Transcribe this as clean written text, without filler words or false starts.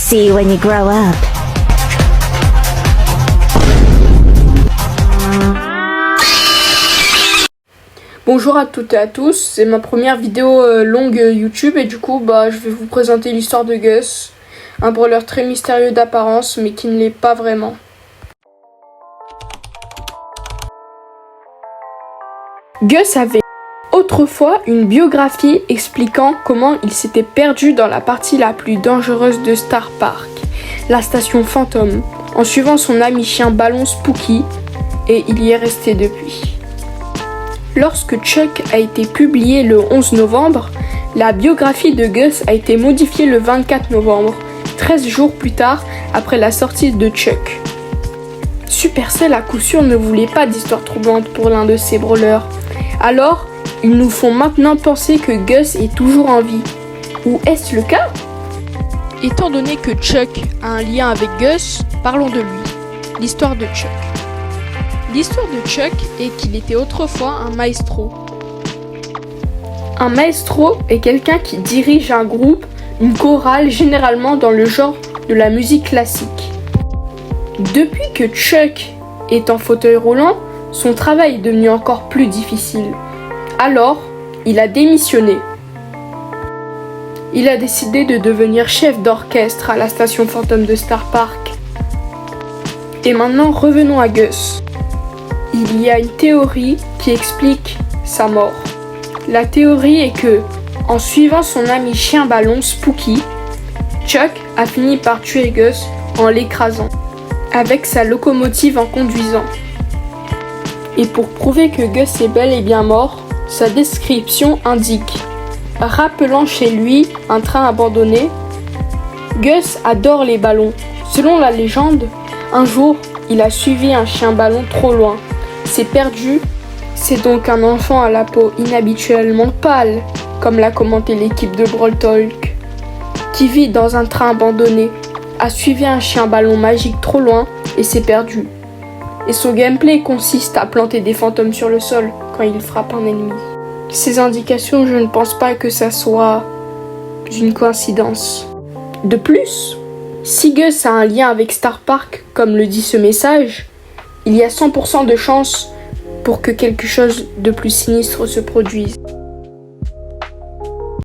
See you when you grow up. Bonjour à toutes et à tous, c'est ma première vidéo longue YouTube et du coup je vais vous présenter l'histoire de Gus, un brawler très mystérieux d'apparence mais qui ne l'est pas vraiment. Gus avait autrefois une biographie expliquant comment il s'était perdu dans la partie la plus dangereuse de Star Park, la station Phantom, en suivant son ami chien ballon Spooky, et il y est resté depuis. Lorsque Chuck a été publié le 11 novembre, la biographie de Gus a été modifiée le 24 novembre, 13 jours plus tard après la sortie de Chuck. Supercell à coup sûr ne voulait pas d'histoire troublante pour l'un de ses brawlers. Alors, ils nous font maintenant penser que Gus est toujours en vie. Ou est-ce le cas? Étant donné que Chuck a un lien avec Gus, parlons de lui. L'histoire de Chuck. L'histoire de Chuck est qu'il était autrefois un maestro. Un maestro est quelqu'un qui dirige un groupe, une chorale généralement dans le genre de la musique classique. Depuis que Chuck est en fauteuil roulant, son travail est devenu encore plus difficile. Alors, il a démissionné. Il a décidé de devenir chef d'orchestre à la station Phantom de Star Park. Et maintenant, revenons à Gus. Il y a une théorie qui explique sa mort. La théorie est que, en suivant son ami chien ballon Spooky, Chuck a fini par tuer Gus en l'écrasant, avec sa locomotive en conduisant. Et pour prouver que Gus est bel et bien mort, sa description indique, rappelant chez lui un train abandonné, Gus adore les ballons. Selon la légende, un jour, il a suivi un chien ballon trop loin. S'est perdu, c'est donc un enfant à la peau inhabituellement pâle, comme l'a commenté l'équipe de Brawl Talk, qui vit dans un train abandonné, a suivi un chien ballon magique trop loin et s'est perdu. Et son gameplay consiste à planter des fantômes sur le sol quand il frappe un ennemi. Ces indications, je ne pense pas que ça soit une coïncidence. De plus, si Gus a un lien avec Star Park, comme le dit ce message, il y a 100% de chance pour que quelque chose de plus sinistre se produise.